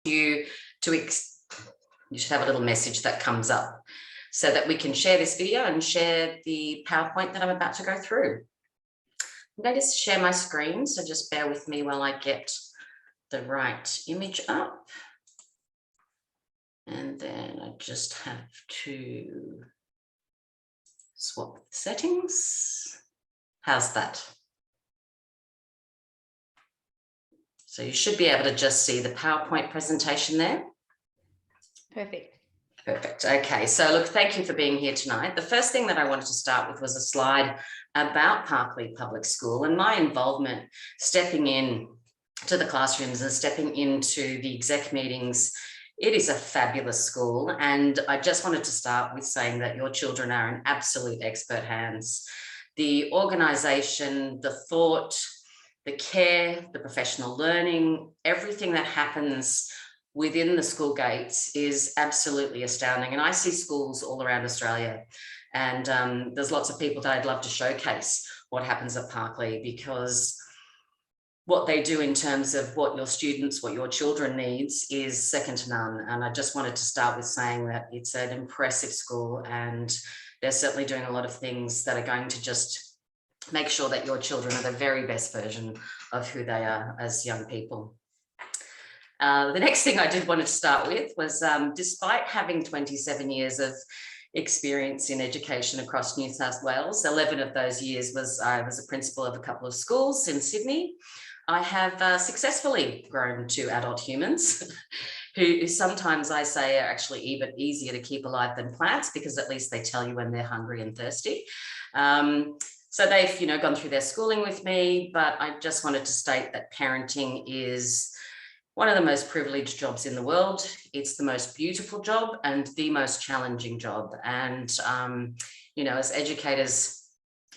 you to, you should have a little message that comes up so that we can share this video and share the PowerPoint that I'm about to go through. I'm going to share my screen, so just bear with me while I get the right image up. And then I just have to swap the settings. How's that? So you should be able to just see the PowerPoint presentation there. Perfect. Perfect. Okay, so look, thank you for being here tonight. The first thing that I wanted to start with was a slide about Parklea Public School and my involvement stepping in to the classrooms and stepping into the exec meetings. It is a fabulous school, and I just wanted to start with saying that your children are in absolute expert hands. The organisation, the thought, the care, the professional learning, everything that happens within the school gates is absolutely astounding. And I see schools all around Australia, and there's lots of people that I'd love to showcase what happens at Parklea, because what they do in terms of what your students, what your children needs is second to none. And I just wanted to start with saying that it's an impressive school, and they're certainly doing a lot of things that are going to just make sure that your children are the very best version of who they are as young people. The next thing I did want to start with was, despite having 27 years of experience in education across New South Wales, 11 of those years I was a principal of a couple of schools in Sydney. I have successfully grown to adult humans who sometimes I say are actually even easier to keep alive than plants, because at least they tell you when they're hungry and thirsty. So they've, gone through their schooling with me, but I just wanted to state that parenting is one of the most privileged jobs in the world. It's the most beautiful job and the most challenging job. And, as educators,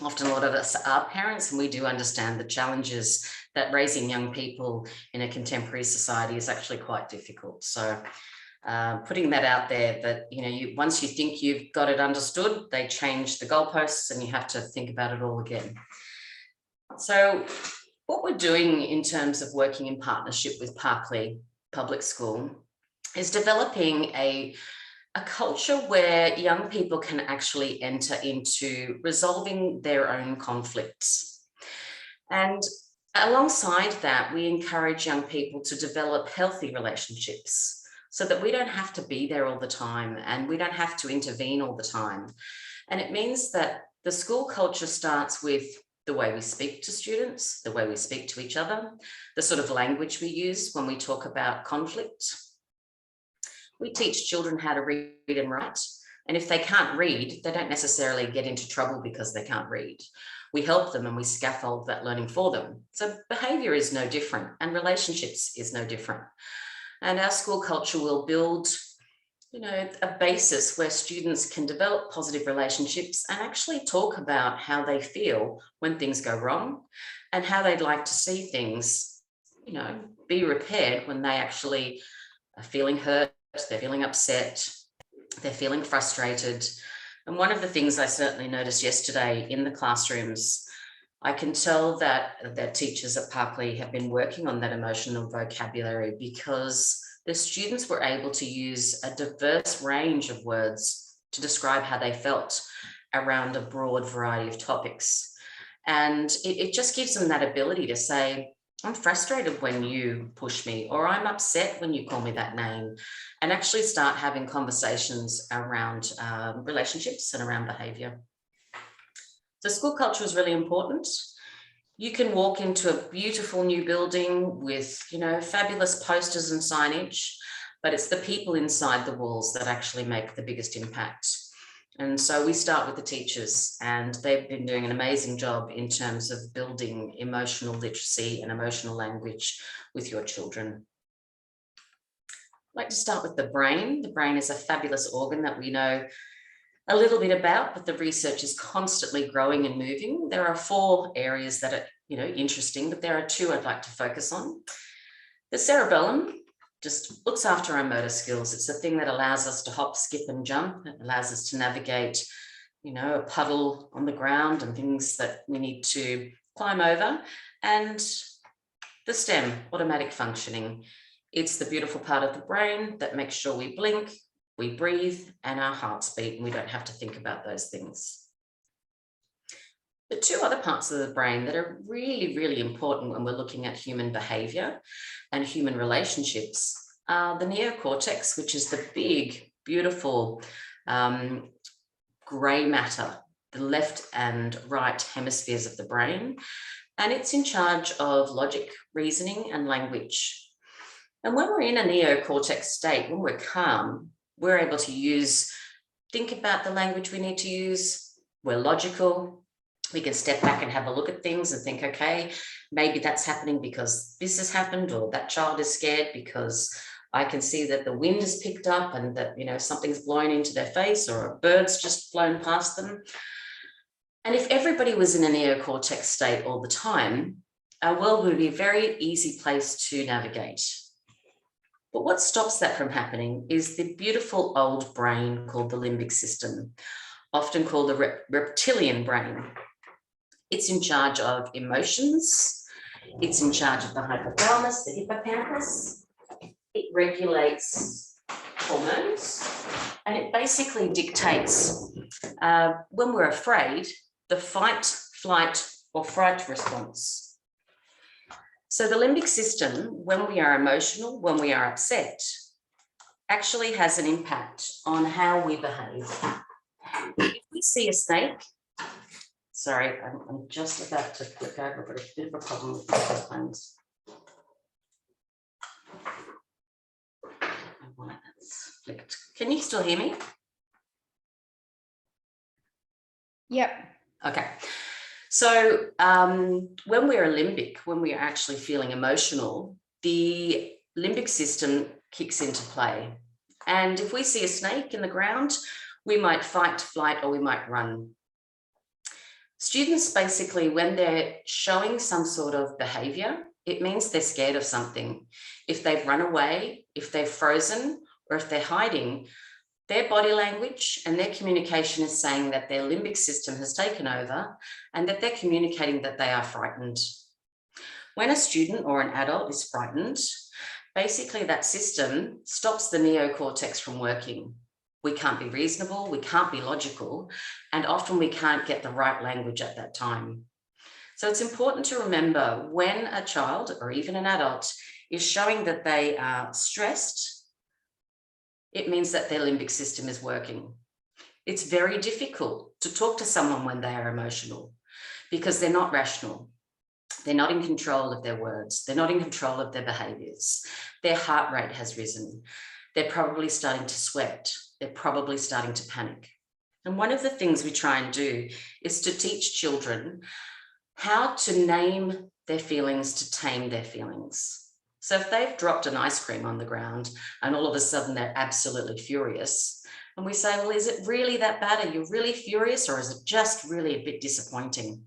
often a lot of us are parents, and we do understand the challenges that raising young people in a contemporary society is actually quite difficult. So putting that out there, that, once you think you've got it understood, they change the goalposts and you have to think about it all again. So what we're doing in terms of working in partnership with Parklea Public School is developing a culture where young people can actually enter into resolving their own conflicts. And alongside that, we encourage young people to develop healthy relationships so that we don't have to be there all the time and we don't have to intervene all the time. And it means that the school culture starts with the way we speak to students, the way we speak to each other, the sort of language we use when we talk about conflict. We teach children how to read and write, and if they can't read, they don't necessarily get into trouble because they can't read. We help them and we scaffold that learning for them. So behaviour is no different, and relationships is no different. And our school culture will build, a basis where students can develop positive relationships and actually talk about how they feel when things go wrong and how they'd like to see things, be repaired when they actually are feeling hurt, they're feeling upset, they're feeling frustrated. And one of the things I certainly noticed yesterday in the classrooms, I can tell that the teachers at Parklea have been working on that emotional vocabulary, because the students were able to use a diverse range of words to describe how they felt around a broad variety of topics. And it just gives them that ability to say, I'm frustrated when you push me, or I'm upset when you call me that name, and actually start having conversations around relationships and around behaviour. So school culture is really important. You can walk into a beautiful new building with, fabulous posters and signage, but it's the people inside the walls that actually make the biggest impact. And so we start with the teachers, and they've been doing an amazing job in terms of building emotional literacy and emotional language with your children. I'd like to start with the brain. The brain is a fabulous organ that we know a little bit about, but the research is constantly growing and moving. There are 4 areas that are, interesting, but there are 2 I'd like to focus on. The cerebellum just looks after our motor skills. It's the thing that allows us to hop, skip and jump. It allows us to navigate, a puddle on the ground and things that we need to climb over. And the STEM, automatic functioning. It's the beautiful part of the brain that makes sure we blink, we breathe, and our hearts beat, and we don't have to think about those things. The two other parts of the brain that are really, really important when we're looking at human behavior and human relationships are the neocortex, which is the big, beautiful gray matter, the left and right hemispheres of the brain, and it's in charge of logic, reasoning, and language. And when we're in a neocortex state, when we're calm, we're able to think about the language we need to use. We're logical. We can step back and have a look at things and think, okay, maybe that's happening because this has happened, or that child is scared because I can see that the wind has picked up and that, something's blowing into their face, or a bird's just flown past them. And if everybody was in a neocortex state all the time, our world would be a very easy place to navigate. But what stops that from happening is the beautiful old brain called the limbic system, often called the reptilian brain. It's in charge of emotions. It's in charge of the hypothalamus, the hippocampus. It regulates hormones, and it basically dictates when we're afraid, the fight, flight, or fright response. So the limbic system, when we are emotional, when we are upset, actually has an impact on how we behave. If we see a snake, sorry, I'm just about to click over, I've got a bit of a problem with the headphones. That's flicked. Can you still hear me? Yep. Okay. So when we're limbic, when we're actually feeling emotional, the limbic system kicks into play. And if we see a snake in the ground, we might fight, flight, or we might run. Students basically, when they're showing some sort of behavior, it means they're scared of something. If they've run away, if they're frozen, or if they're hiding, their body language and their communication is saying that their limbic system has taken over and that they're communicating that they are frightened. When a student or an adult is frightened, basically that system stops the neocortex from working. We can't be reasonable, we can't be logical, and often we can't get the right language at that time. So it's important to remember when a child or even an adult is showing that they are stressed, it means that their limbic system is working. It's very difficult to talk to someone when they are emotional because they're not rational. They're not in control of their words. They're not in control of their behaviors. Their heart rate has risen. They're probably starting to sweat. They're probably starting to panic. And one of the things we try and do is to teach children how to name their feelings, to tame their feelings. So if they've dropped an ice cream on the ground and all of a sudden they're absolutely furious, and we say, well, is it really that bad? Are you really furious, or is it just really a bit disappointing?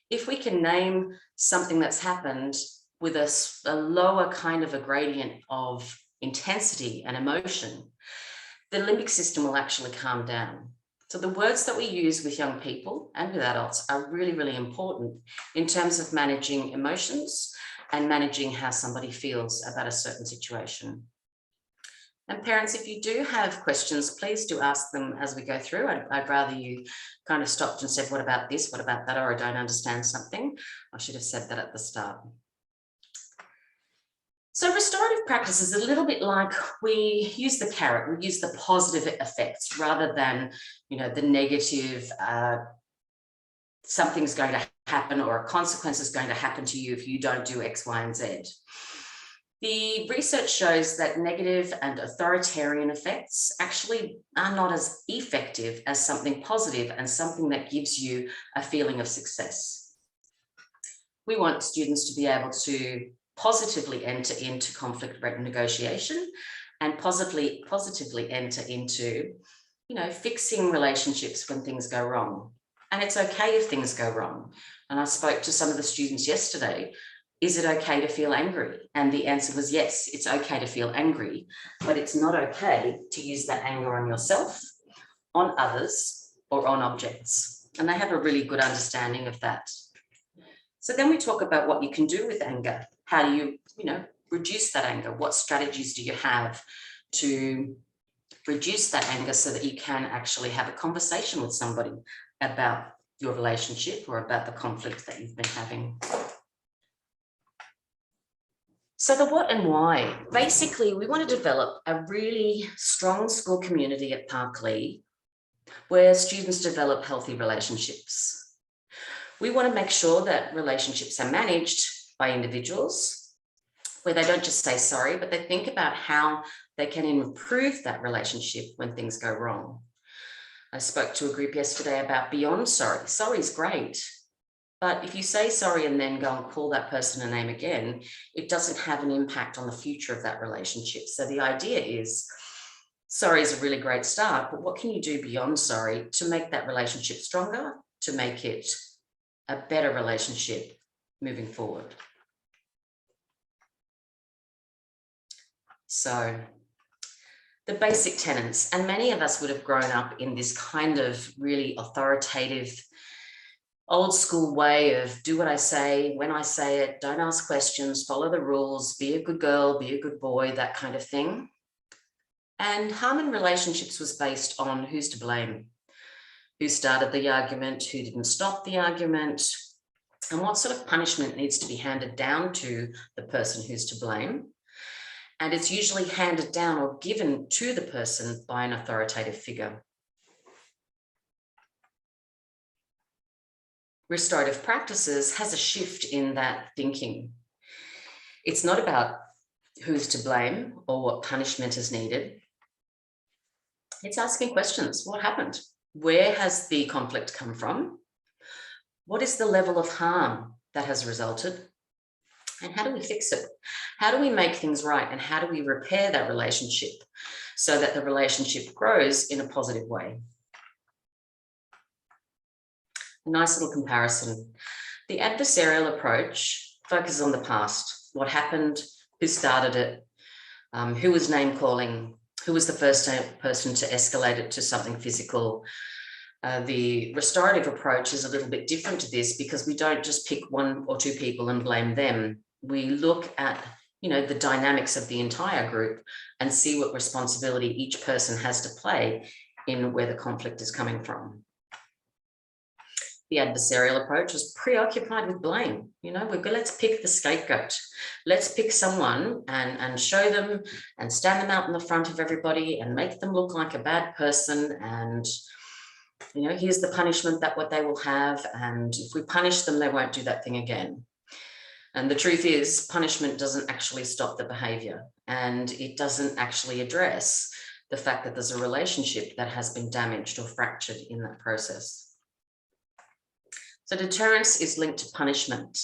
If we can name something that's happened with a lower kind of a gradient of intensity and emotion, the limbic system will actually calm down. So the words that we use with young people and with adults are really, really important in terms of managing emotions and managing how somebody feels about a certain situation. And parents, if you do have questions, please do ask them as we go through. I'd rather you kind of stopped and said, what about this? What about that? Or I don't understand something. I should have said that at the start. So restorative practice is a little bit like we use the carrot, we use the positive effects rather than, the negative, something's going to happen or a consequence is going to happen to you if you don't do X, Y, and Z. The research shows that negative and authoritarian effects actually are not as effective as something positive and something that gives you a feeling of success. We want students to be able to positively enter into conflict negotiation and positively enter into, fixing relationships when things go wrong. And it's okay if things go wrong. And I spoke to some of the students yesterday. Is it okay to feel angry? And the answer was yes, it's okay to feel angry, but it's not okay to use that anger on yourself, on others, or on objects. And they have a really good understanding of that. So then we talk about what you can do with anger. How do you, reduce that anger? What strategies do you have to reduce that anger so that you can actually have a conversation with somebody about your relationship or about the conflict that you've been having? So the what and why. Basically, we want to develop a really strong school community at Parklea where students develop healthy relationships. We want to make sure that relationships are managed by individuals, where they don't just say sorry, but they think about how they can improve that relationship when things go wrong. I spoke to a group yesterday about beyond sorry. Sorry is great, but if you say sorry and then go and call that person a name again, it doesn't have an impact on the future of that relationship. So the idea is, sorry is a really great start, but what can you do beyond sorry to make that relationship stronger, to make it a better relationship moving forward? So the basic tenets, and many of us would have grown up in this kind of really authoritative, old school way of do what I say, when I say it, don't ask questions, follow the rules, be a good girl, be a good boy, that kind of thing. And Harmon Relationships was based on who's to blame, who started the argument, who didn't stop the argument, and what sort of punishment needs to be handed down to the person who's to blame. And it's usually handed down or given to the person by an authoritative figure. Restorative practices has a shift in that thinking. It's not about who's to blame or what punishment is needed. It's asking questions. What happened? Where has the conflict come from? What is the level of harm that has resulted? And how do we fix it? How do we make things right? And how do we repair that relationship so that the relationship grows in a positive way? A nice little comparison. The adversarial approach focuses on the past. What happened? Who started it? Who was name calling? Who was the first person to escalate it to something physical? The restorative approach is a little bit different to this because we don't just pick one or two people and blame them. We look at, the dynamics of the entire group and see what responsibility each person has to play in where the conflict is coming from. The adversarial approach is preoccupied with blame. Let's pick the scapegoat. Let's pick someone and show them and stand them out in the front of everybody and make them look like a bad person. And, here's the punishment that what they will have. And if we punish them, they won't do that thing again. And the truth is, punishment doesn't actually stop the behavior, and it doesn't actually address the fact that there's a relationship that has been damaged or fractured in that process. So deterrence is linked to punishment.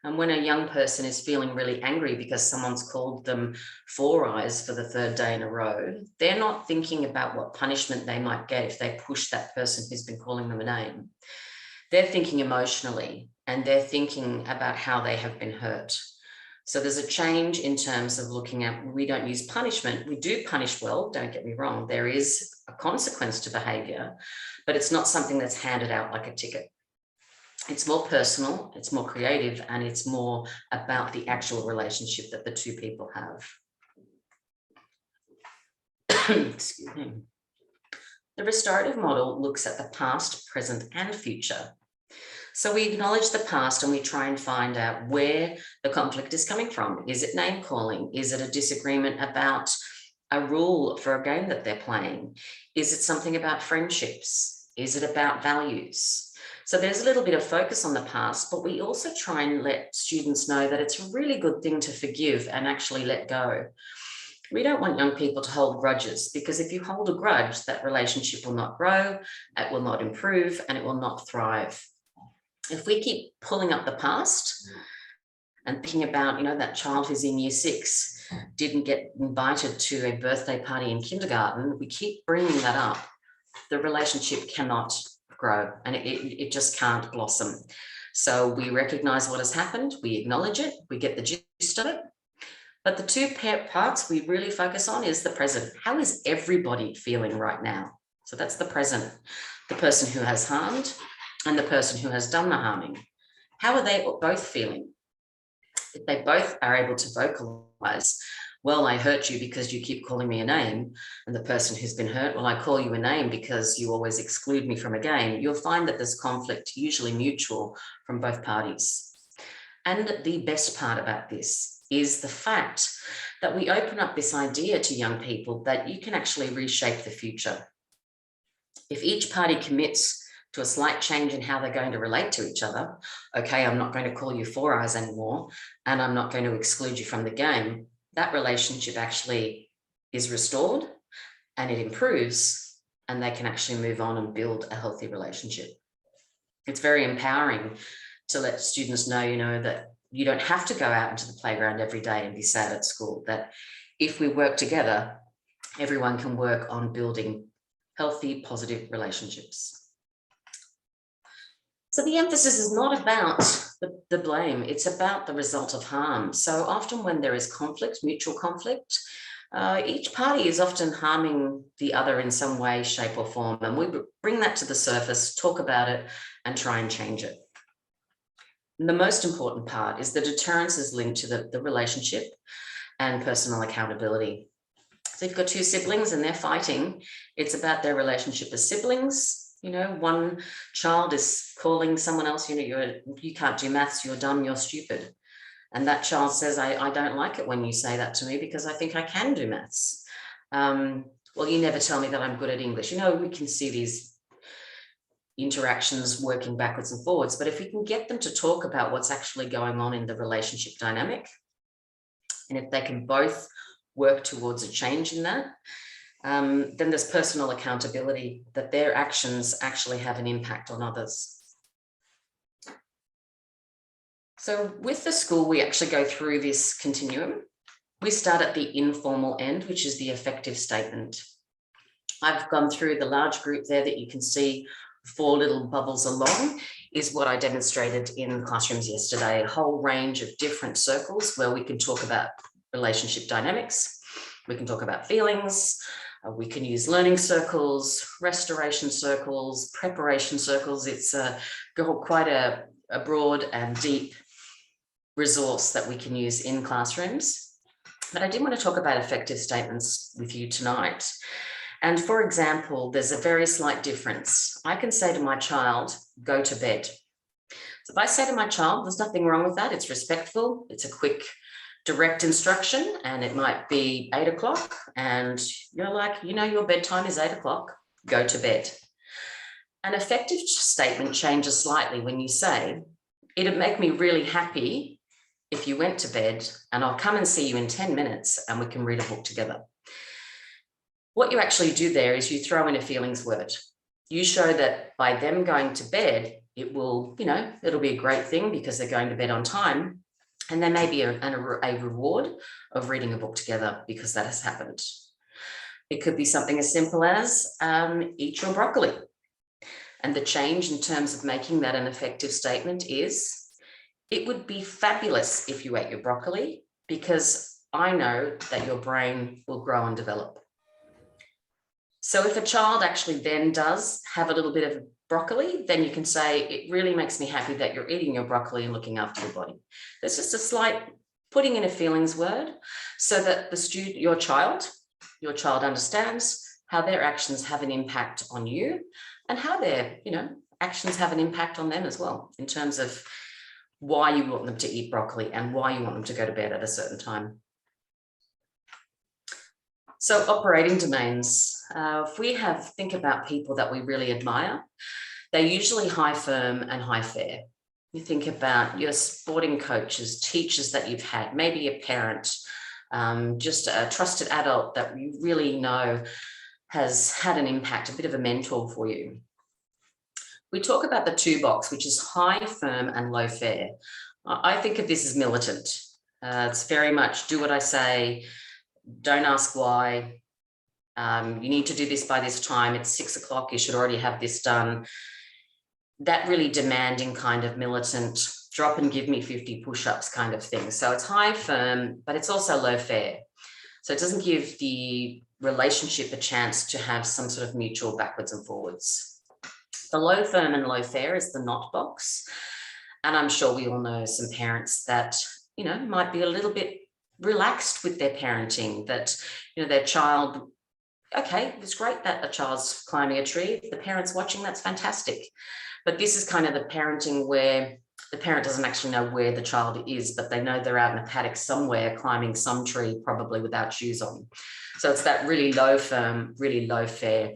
And when a young person is feeling really angry because someone's called them four eyes for the third day in a row, they're not thinking about what punishment they might get if they push that person who's been calling them a name. They're thinking emotionally, and they're thinking about how they have been hurt. So there's a change in terms of looking at, we don't use punishment. We do punish well, don't get me wrong. There is a consequence to behavior, but it's not something that's handed out like a ticket. It's more personal, it's more creative, and it's more about the actual relationship that the two people have. Excuse me. The restorative model looks at the past, present, and future. So we acknowledge the past and we try and find out where the conflict is coming from. Is it name calling? Is it a disagreement about a rule for a game that they're playing? Is it something about friendships? Is it about values? So there's a little bit of focus on the past, but we also try and let students know that it's a really good thing to forgive and actually let go. We don't want young people to hold grudges, because if you hold a grudge, that relationship will not grow, it will not improve, and it will not thrive. If we keep pulling up the past and thinking about, that child who's in year 6 didn't get invited to a birthday party in kindergarten, we keep bringing that up, the relationship cannot grow and it just can't blossom. So we recognize what has happened, we acknowledge it, we get the gist of it. But the two parts we really focus on is the present. How is everybody feeling right now? So that's the present, the person who has harmed and the person who has done the harming. How are they both feeling? If they both are able to vocalize otherwise. Well, I hurt you because you keep calling me a name. And the person who's been hurt, well, I call you a name because you always exclude me from a game. You'll find that there's conflict, usually mutual, from both parties. And the best part about this is the fact that we open up this idea to young people that you can actually reshape the future. If each party commits to a slight change in how they're going to relate to each other, okay, I'm not going to call you Four Eyes anymore, and I'm not going to exclude you from the game, that relationship actually is restored and it improves, and they can actually move on and build a healthy relationship. It's very empowering to let students know, that you don't have to go out into the playground every day and be sad at school, that if we work together, everyone can work on building healthy, positive relationships. So the emphasis is not about the blame, it's about the result of harm. So often when there is conflict, mutual conflict, each party is often harming the other in some way, shape or form. And we bring that to the surface, talk about it and try and change it. And the most important part is the deterrence is linked to the relationship and personal accountability. So if you've got two siblings and they're fighting, it's about their relationship as siblings. One child is calling someone else, you can't do maths, you're dumb, you're stupid. And that child says, I don't like it when you say that to me because I think I can do maths. Well, you never tell me that I'm good at English. We can see these interactions working backwards and forwards, but if we can get them to talk about what's actually going on in the relationship dynamic, and if they can both work towards a change in that, then there's personal accountability, that their actions actually have an impact on others. So with the school, we actually go through this continuum. We start at the informal end, which is the effective statement. I've gone through the large group there that you can see 4 little bubbles along is what I demonstrated in classrooms yesterday, a whole range of different circles where we can talk about relationship dynamics. We can talk about feelings. We can use learning circles, restoration circles, preparation circles. It's quite a broad and deep resource that we can use in classrooms. But I did want to talk about effective statements with you tonight. And for example, there's a very slight difference. I can say to my child, go to bed. So if I say to my child, there's nothing wrong with that. It's respectful. It's a quick, direct instruction, and it might be 8 o'clock and you're like, your bedtime is 8 o'clock, go to bed. An effective statement changes slightly when you say, it'd make me really happy if you went to bed and I'll come and see you in 10 minutes and we can read a book together. What you actually do there is you throw in a feelings word. You show that by them going to bed, it will, it'll be a great thing because they're going to bed on time. And there may be a reward of reading a book together because that has happened. It could be something as simple as eat your broccoli. And the change in terms of making that an effective statement is, it would be fabulous if you ate your broccoli because I know that your brain will grow and develop. So if a child actually then does have a little bit of broccoli, then you can say, it really makes me happy that you're eating your broccoli and looking after your body. There's just a slight putting in a feelings word so that your child understands how their actions have an impact on you and how their, actions have an impact on them as well, in terms of why you want them to eat broccoli and why you want them to go to bed at a certain time. So operating domains, if we think about people that we really admire, they're usually high firm and high fair. You think about your sporting coaches, teachers that you've had, maybe a parent, just a trusted adult that you really know has had an impact, a bit of a mentor for you. We talk about the 2 box, which is high firm and low fair. I think of this as militant. It's very much do what I say, don't ask why. You need to do this by this time. It's 6 o'clock. You should already have this done. That really demanding kind of militant, drop and give me 50 push-ups kind of thing. So it's high firm, but it's also low fair. So it doesn't give the relationship a chance to have some sort of mutual backwards and forwards. The low firm and low fair is the not box. And I'm sure we all know some parents that, might be a little bit relaxed with their parenting, that, you know, their child, okay, it's great that a child's climbing a tree. If the parent's watching, that's fantastic. But this is kind of the parenting where the parent doesn't actually know where the child is, but they know they're out in a paddock somewhere climbing some tree, probably without shoes on. So it's that really low firm, really low fare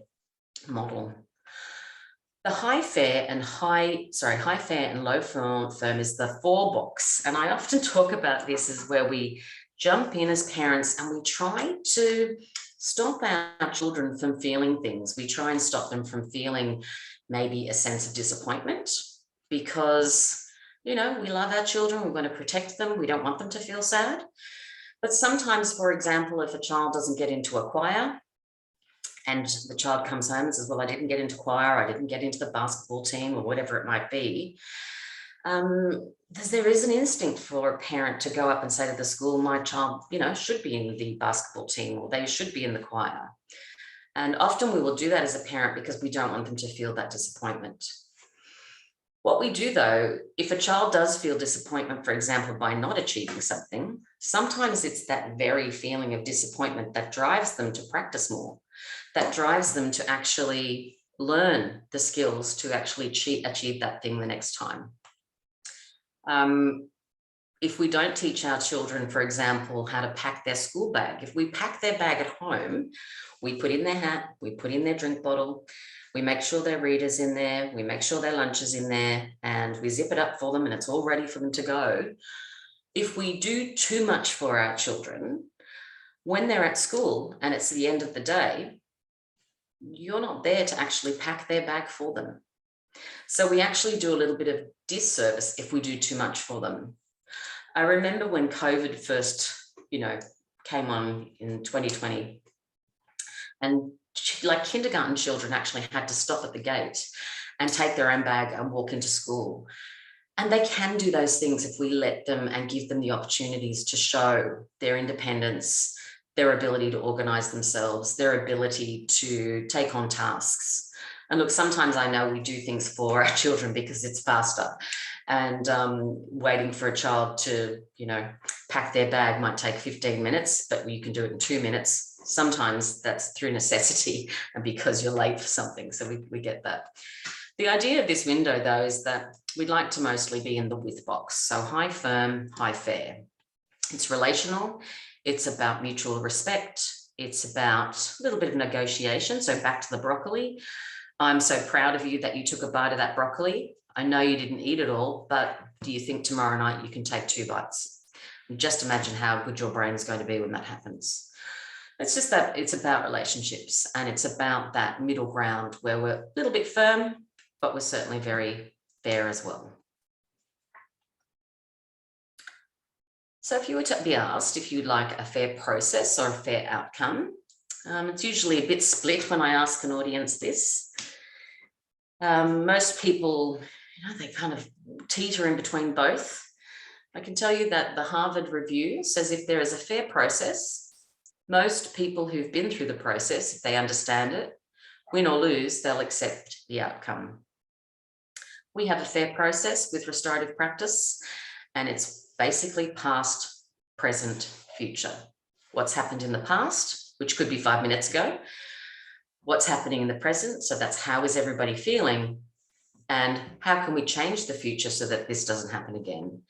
model. The high fare and low firm is the 4 box. And I often talk about this as where we jump in as parents and we try to stop our children from feeling things. We try and stop them from feeling maybe a sense of disappointment because, you know, we love our children, we want to protect them, we don't want them to feel sad. But sometimes, for example, if a child doesn't get into a choir and the child comes home and says, well, I didn't get into choir, I didn't get into the basketball team or whatever it might be, there is an instinct for a parent to go up and say to the school, my child, you know, should be in the basketball team or they should be in the choir. And often we will do that as a parent because we don't want them to feel that disappointment. What we do though, if a child does feel disappointment, for example, by not achieving something, sometimes it's that very feeling of disappointment that drives them to practice more, that drives them to actually learn the skills to actually achieve that thing the next time. If we don't teach our children, for example, how to pack their school bag, if we pack their bag at home, we put in their hat, we put in their drink bottle, we make sure their reader's in there, we make sure their lunch is in there, and we zip it up for them and it's all ready for them to go. If we do too much for our children, when they're at school and it's the end of the day, you're not there to actually pack their bag for them. So we actually do a little bit of disservice if we do too much for them. I remember when COVID first, you know, came on in 2020, and like kindergarten children actually had to stop at the gate and take their own bag and walk into school. And they can do those things if we let them and give them the opportunities to show their independence, their ability to organize themselves, their ability to take on tasks. And look, sometimes I know we do things for our children because it's faster. And waiting for a child to, you know, pack their bag might take 15 minutes, but you can do it in 2 minutes. Sometimes that's through necessity and because you're late for something. So we get that. The idea of this window, though, is that we'd like to mostly be in the with box. So high firm, high fare. It's relational. It's about mutual respect. It's about a little bit of negotiation. So back to the broccoli. I'm so proud of you that you took a bite of that broccoli. I know you didn't eat it all, but do you think tomorrow night you can take 2 bites? And just imagine how good your brain is going to be when that happens. It's just that it's about relationships and it's about that middle ground where we're a little bit firm, but we're certainly very fair as well. So if you were to be asked if you'd like a fair process or a fair outcome, it's usually a bit split when I ask an audience this. Most people, you know, they kind of teeter in between both. I can tell you that the Harvard Review says if there is a fair process, most people who've been through the process, if they understand it, win or lose, they'll accept the outcome. We have a fair process with restorative practice, and it's basically past, present, future. What's happened in the past, which could be 5 minutes ago, what's happening in the present, so that's how is everybody feeling, and how can we change the future so that this doesn't happen again.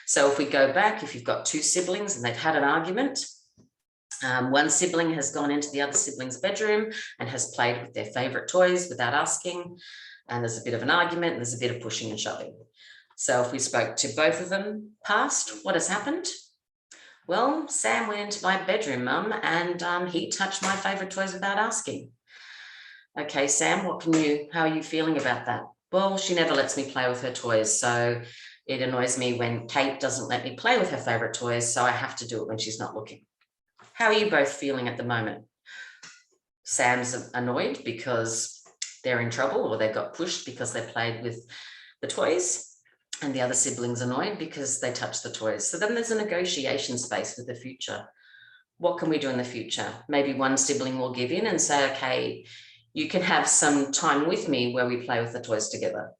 So if we go back, if you've got 2 siblings and they've had an argument, one sibling has gone into the other sibling's bedroom and has played with their favorite toys without asking, and there's a bit of an argument and there's a bit of pushing and shoving. So if we spoke to both of them past, what has happened? Well, Sam went into my bedroom, Mum, and he touched my favorite toys without asking. Okay, Sam, how are you feeling about that? Well, she never lets me play with her toys, so it annoys me when Kate doesn't let me play with her favorite toys, so I have to do it when she's not looking. How are you both feeling at the moment? Sam's annoyed because they're in trouble or they got pushed because they played with the toys, and the other sibling's annoyed because they touched the toys. So then there's a negotiation space for the future. What can we do in the future? Maybe one sibling will give in and say, okay, you can have some time with me where we play with the toys together.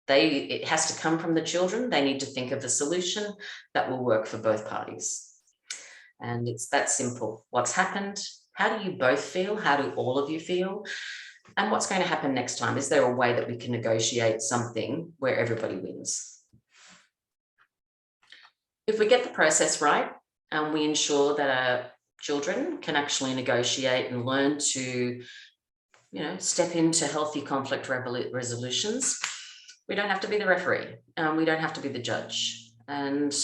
It has to come from the children. They need to think of a solution that will work for both parties. And it's that simple. What's happened? How do you both feel? How do all of you feel? And what's going to happen next time? Is there a way that we can negotiate something where everybody wins? If we get the process right and we ensure that our children can actually negotiate and learn to, step into healthy conflict resolutions, we don't have to be the referee. We don't have to be the judge. And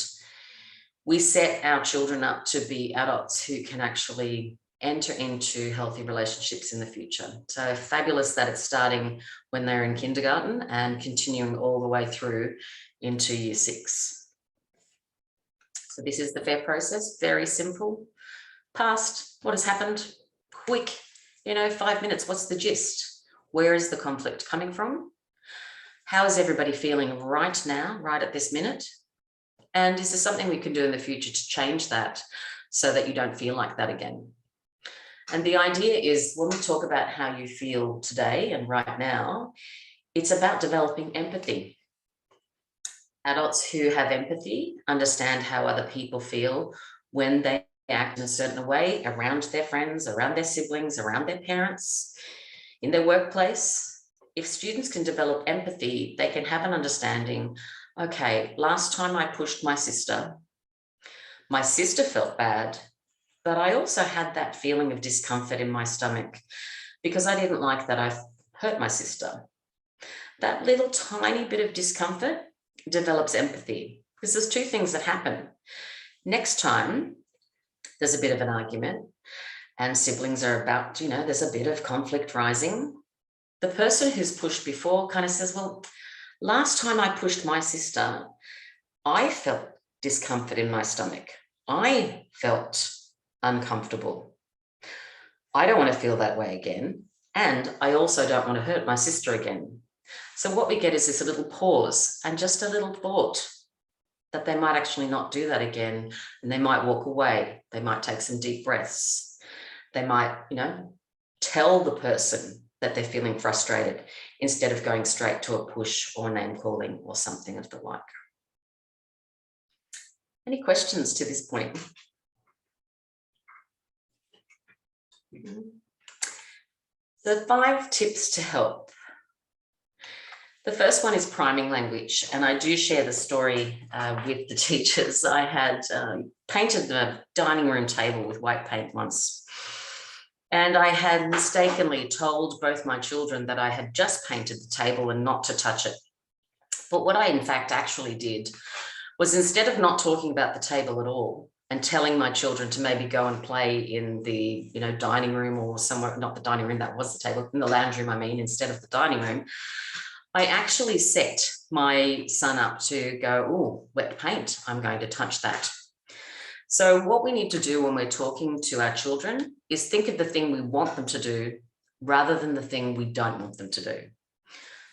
we set our children up to be adults who can actually enter into healthy relationships in the future. So fabulous that it's starting when they're in kindergarten and continuing all the way through into year 6. So this is the FAIR process, very simple. Past, what has happened? Quick, 5 minutes, what's the gist? Where is the conflict coming from? How is everybody feeling right now, right at this minute? And is there something we can do in the future to change that so that you don't feel like that again? And the idea is when we talk about how you feel today and right now, it's about developing empathy. Adults who have empathy understand how other people feel when they act in a certain way around their friends, around their siblings, around their parents, in their workplace. If students can develop empathy, they can have an understanding, okay, last time I pushed my sister felt bad, but I also had that feeling of discomfort in my stomach because I didn't like that I hurt my sister. That little tiny bit of discomfort develops empathy because there's 2 things that happen. Next time there's a bit of an argument and siblings are about, there's a bit of conflict rising. The person who's pushed before kind of says, well, last time I pushed my sister, I felt discomfort in my stomach. I felt uncomfortable. I don't want to feel that way again. And I also don't want to hurt my sister again. So what we get is this little pause and just a little thought that they might actually not do that again. And they might walk away. They might take some deep breaths. They might, tell the person that they're feeling frustrated instead of going straight to a push or name calling or something of the like. Any questions to this point? So 5 tips to help. The first one is priming language, and I do share the story with the teachers. I had painted the dining room table with white paint once, and I had mistakenly told both my children that I had just painted the table and not to touch it. But what I in fact actually did was, instead of not talking about the table at all and telling my children to maybe go and play in the dining room or somewhere, not the dining room, that was the table, in the lounge room, I mean, instead of the dining room, I actually set my son up to go, oh, wet paint, I'm going to touch that. So what we need to do when we're talking to our children is think of the thing we want them to do rather than the thing we don't want them to do.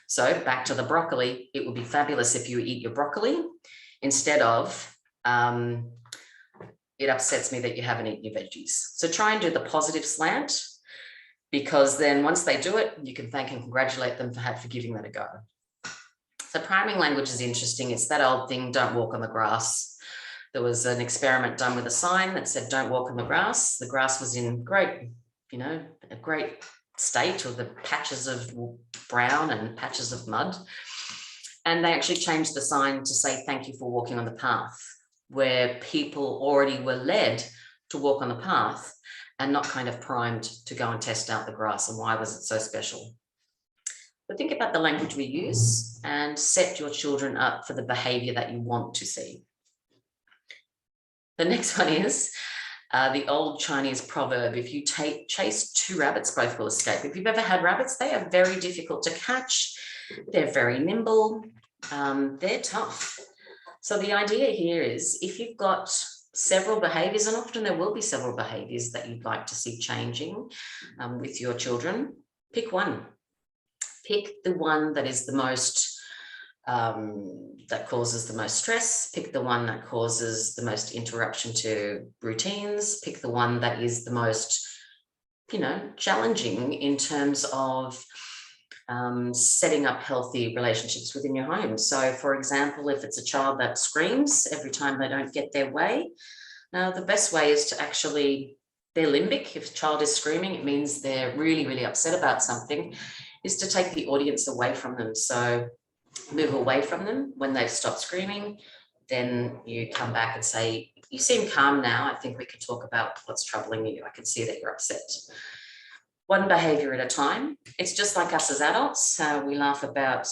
So back to the broccoli, it would be fabulous if you eat your broccoli instead of, it upsets me that you haven't eaten your veggies. So try and do the positive slant, because then once they do it, you can thank and congratulate them for giving that a go. So priming language is interesting. It's that old thing, don't walk on the grass. There was an experiment done with a sign that said, don't walk on the grass. The grass was in great, a great state, or the patches of brown and patches of mud. And they actually changed the sign to say, thank you for walking on the path, where people already were led to walk on the path and not kind of primed to go and test out the grass and why was it so special. But think about the language we use and set your children up for the behavior that you want to see. The next one is the old Chinese proverb, if you chase 2 rabbits, both will escape. If you've ever had rabbits, they are very difficult to catch. They're very nimble. They're tough. So the idea here is, if you've got several behaviors, and often there will be several behaviors that you'd like to see changing with your children, pick one. Pick the one that is the most, that causes the most stress. Pick the one that causes the most interruption to routines. Pick the one that is the most, challenging in terms of setting up healthy relationships within your home. So for example, if it's a child that screams every time they don't get their way, Now, the best way is to actually, they're limbic. If a child is screaming, it means they're really, really upset about something, is to take the audience away from them. So move away from them when they've stopped screaming. Then you come back and say, you seem calm now. I think we could talk about what's troubling you. I can see that you're upset. One behavior at a time. It's just like us as adults. We laugh about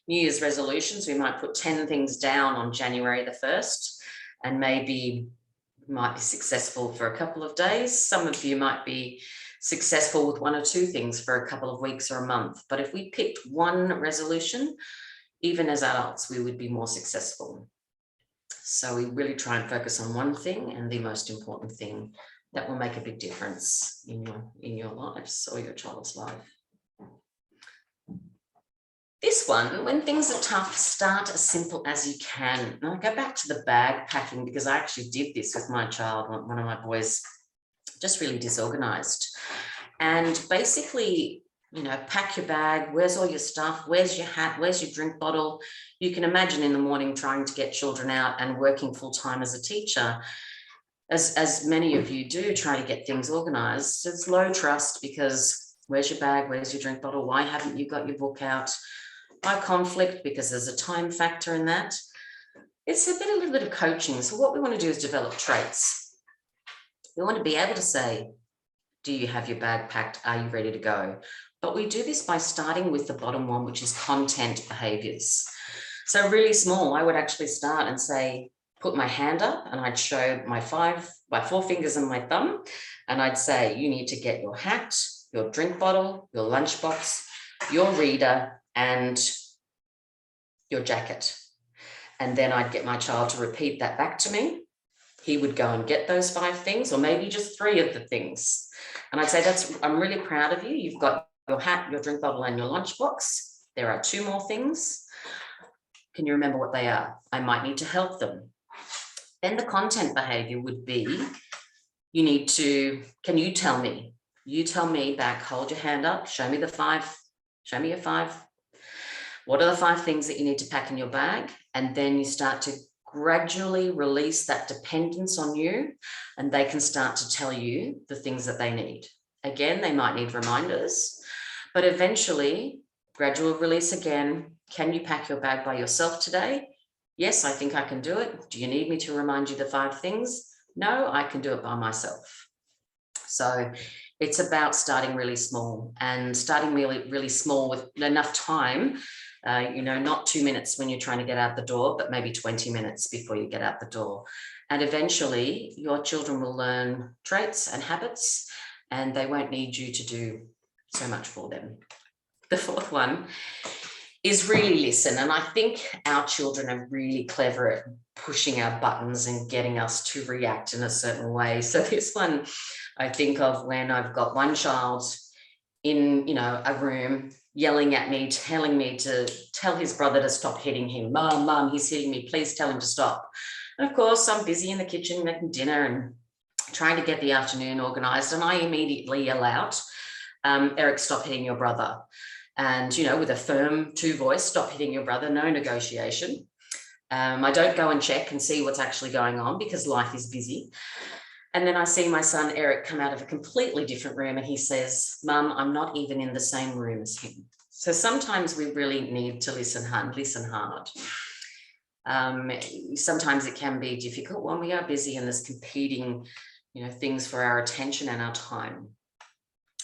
New Year's resolutions. We might put 10 things down on January the 1st and maybe might be successful for a couple of days. Some of you might be successful with 1 or 2 things for a couple of weeks or a month. But if we picked one resolution, even as adults, we would be more successful. So we really try and focus on one thing, and the most important thing that will make a big difference in your lives or your child's life. This one, when things are tough, start as simple as you can. And I go back to the bag packing because I actually did this with my child, one of my boys, just really disorganized. And basically, pack your bag, where's all your stuff, where's your hat, where's your drink bottle? You can imagine in the morning trying to get children out and working full time as a teacher, as many of you do, trying to get things organized. It's low trust because where's your bag, where's your drink bottle, why haven't you got your book out? High conflict because there's a time factor in that. It's a little bit of coaching. So what we want to do is develop traits. We want to be able to say, do you have your bag packed? Are you ready to go? But we do this by starting with the bottom one, which is content behaviors. So really small, I would actually start and say, put my hand up and I'd show my 4 fingers and my thumb. And I'd say, you need to get your hat, your drink bottle, your lunchbox, your reader, and your jacket. And then I'd get my child to repeat that back to me. He would go and get those 5 things, or maybe just 3 of the things. And I'd say, I'm really proud of you. You've got your hat, your drink bottle, and your lunchbox. There are 2 more things. Can you remember what they are? I might need to help them. Then the content behavior would be, can you tell me? You tell me back, hold your hand up, show me your 5. What are the 5 things that you need to pack in your bag? And then you start to gradually release that dependence on you, and they can start to tell you the things that they need. Again, they might need reminders, but eventually, gradual release again. Can you pack your bag by yourself today? Yes, I think I can do it. Do you need me to remind you the 5 things? No, I can do it by myself. So it's about starting really small, and starting really, really small with enough time, not 2 minutes when you're trying to get out the door, but maybe 20 minutes before you get out the door. And eventually your children will learn traits and habits, and they won't need you to do so much for them. The 4th one is really listen. And I think our children are really clever at pushing our buttons and getting us to react in a certain way. So this one I think of when I've got one child in, a room yelling at me, telling me to tell his brother to stop hitting him. Mum, he's hitting me. Please tell him to stop. And of course, I'm busy in the kitchen making dinner and trying to get the afternoon organized. And I immediately yell out, Eric, stop hitting your brother. And, with a firm voice, stop hitting your brother, no negotiation. I don't go and check and see what's actually going on because life is busy. And then I see my son, Eric, come out of a completely different room and he says, Mum, I'm not even in the same room as him. So sometimes we really need to listen hard. Sometimes it can be difficult when we are busy and there's competing, things for our attention and our time.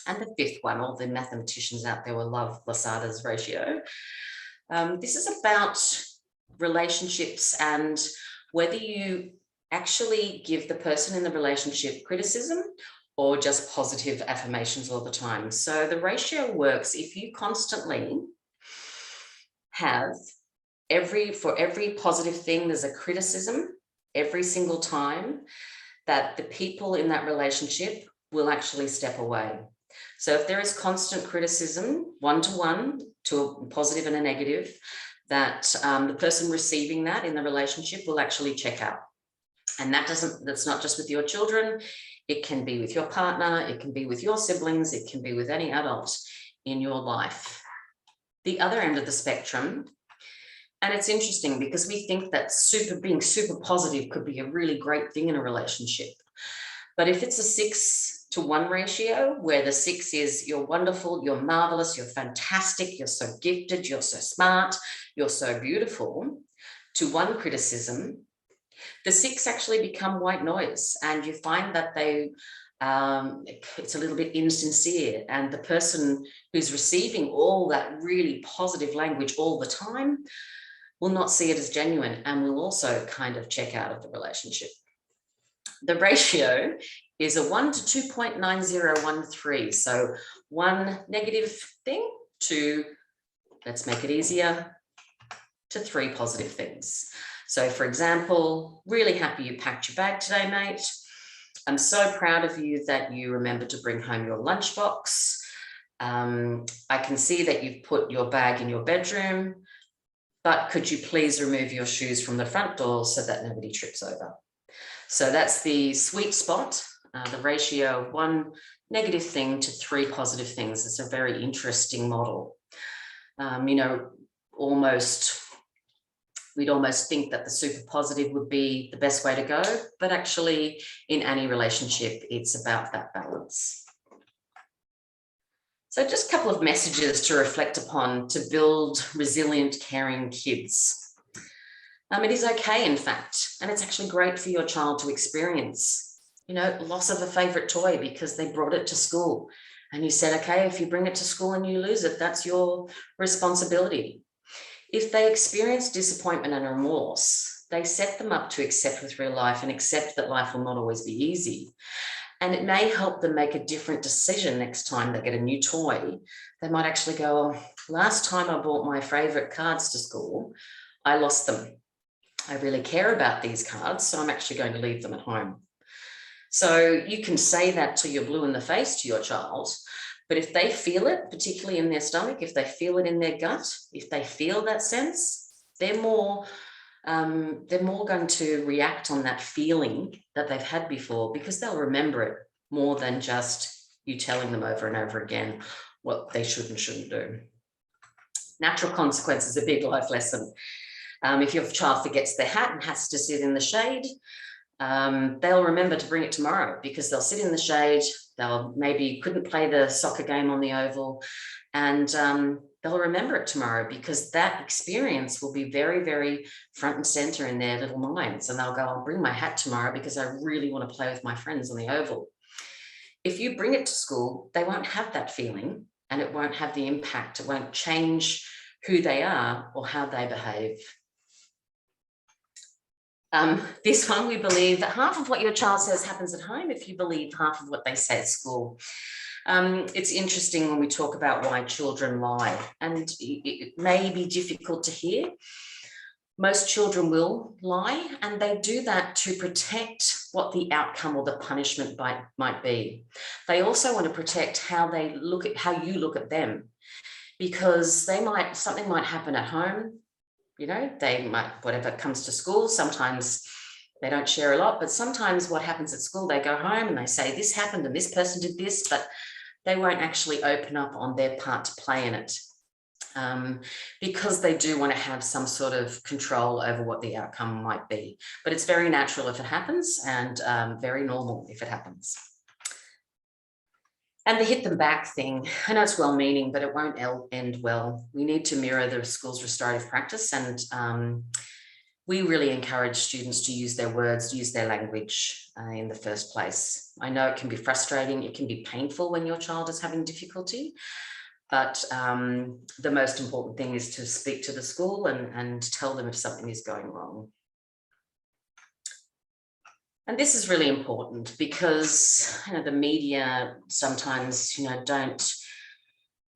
And the 5th one, all the mathematicians out there will love Losada's ratio. This is about relationships and whether you actually give the person in the relationship criticism or just positive affirmations all the time. So the ratio works if you constantly have for every positive thing, there's a criticism every single time, that the people in that relationship will actually step away. So if there is constant criticism, 1-to-1, to a positive and a negative, that the person receiving that in the relationship will actually check out. And that's not just with your children. It can be with your partner. It can be with your siblings. It can be with any adult in your life. The other end of the spectrum And it's interesting because we think that being super positive could be a really great thing in a relationship. But if it's a 6-to-1 ratio, where the 6 is you're wonderful, you're marvelous, you're fantastic, you're so gifted, you're so smart, you're so beautiful, to 1 criticism, the 6 actually become white noise, and you find that it's a little bit insincere, and the person who's receiving all that really positive language all the time will not see it as genuine and will also kind of check out of the relationship. The ratio is a 1 to 2.9013. So 1 negative thing to, let's make it easier, to 3 positive things. So for example, really happy you packed your bag today, mate. I'm so proud of you that you remembered to bring home your lunchbox. I can see that you've put your bag in your bedroom, but could you please remove your shoes from the front door so that nobody trips over? So that's the sweet spot, the ratio of 1 negative thing to 3 positive things. It's a very interesting model. We'd almost think that the super positive would be the best way to go, but actually in any relationship, it's about that balance. So just a couple of messages to reflect upon to build resilient, caring kids. It is okay, in fact, and it's actually great for your child to experience, loss of a favorite toy because they brought it to school and you said, okay, if you bring it to school and you lose it, that's your responsibility. If they experience disappointment and remorse, they set them up to accept with real life and accept that life will not always be easy. And it may help them make a different decision next time they get a new toy. They might actually go, oh, last time I brought my favorite cards to school, I lost them. I really care about these cards, so I'm actually going to leave them at home. So you can say that till you're blue in the face to your child, but if they feel it, particularly in their stomach, if they feel it in their gut, if they feel that sense, they're more going to react on that feeling that they've had before, because they'll remember it more than just you telling them over and over again what they should and shouldn't do. Natural consequence is a big life lesson. If your child forgets their hat and has to sit in the shade, they'll remember to bring it tomorrow, because they'll sit in the shade, they'll maybe couldn't play the soccer game on the oval, and they'll remember it tomorrow, because that experience will be very, very front and center in their little minds, and they'll go, I'll bring my hat tomorrow because I really want to play with my friends on the oval. If you bring it to school, they won't have that feeling, and it won't have the impact. It won't change who they are or how they behave. This one, we believe that half of what your child says happens at home if you believe half of what they say at school. It's interesting when we talk about why children lie, and it may be difficult to hear. Most children will lie, and they do that to protect what the outcome or the punishment might be. They also want to protect how you look at them, because something might happen at home. They might, whatever comes to school, sometimes they don't share a lot, but sometimes what happens at school, they go home and they say this happened and this person did this, but they won't actually open up on their part to play in it, because they do want to have some sort of control over what the outcome might be. But it's very natural if it happens, and very normal if it happens. And the hit them back thing, I know it's well-meaning, but it won't end well. We need to mirror the school's restorative practice, and we really encourage students to use their words, use their language in the first place. I know it can be frustrating, it can be painful when your child is having difficulty, but the most important thing is to speak to the school and tell them if something is going wrong. And this is really important, because the media sometimes don't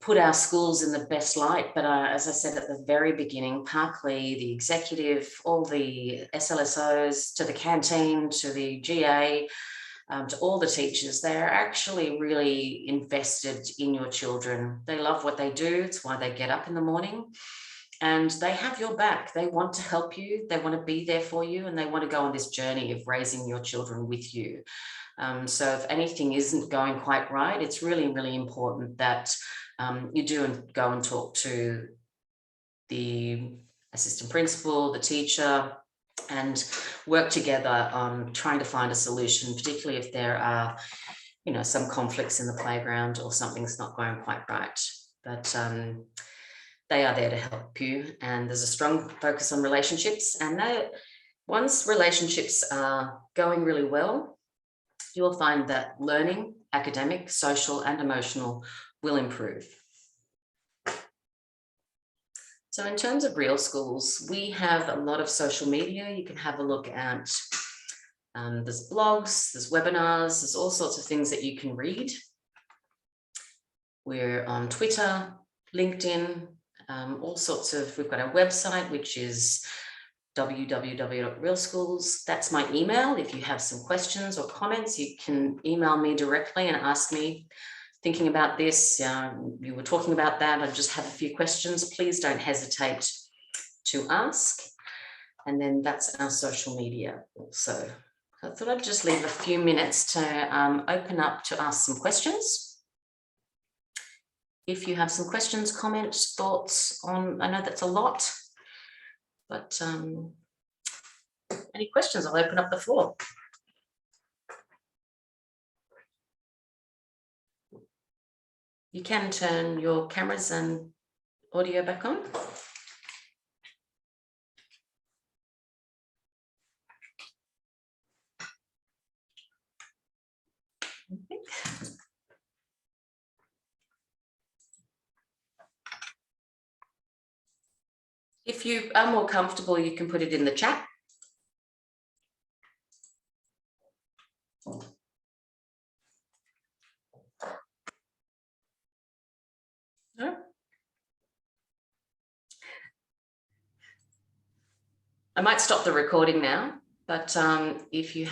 put our schools in the best light. But as I said at the very beginning, Parklea, the executive, all the SLSOs, to the canteen, to the GA, to all the teachers, they're actually really invested in your children. They love what they do. It's why they get up in the morning. And they have your back. They want to help you. They want to be there for you. And they want to go on this journey of raising your children with you. So if anything isn't going quite right, it's really, really important that you do go and talk to the assistant principal, the teacher, and work together on trying to find a solution, particularly if there are, some conflicts in the playground or something's not going quite right. But they are there to help you, and there's a strong focus on relationships, and once relationships are going really well, you will find that learning, academic, social, and emotional will improve. So in terms of Real Schools, we have a lot of social media. You can have a look at, there's blogs, there's webinars, there's all sorts of things that you can read. We're on Twitter, LinkedIn, we've got our website, which is www.realschools. That's my email. If you have some questions or comments, you can email me directly and ask me, thinking about this, you were talking about that, I just have a few questions. Please don't hesitate to ask. And then that's our social media also. I thought I'd just leave a few minutes to open up to ask some questions. If you have some questions, comments, thoughts on, I know that's a lot, but any questions, I'll open up the floor. You can turn your cameras and audio back on. Okay. If you are more comfortable, you can put it in the chat. No? I might stop the recording now, but if you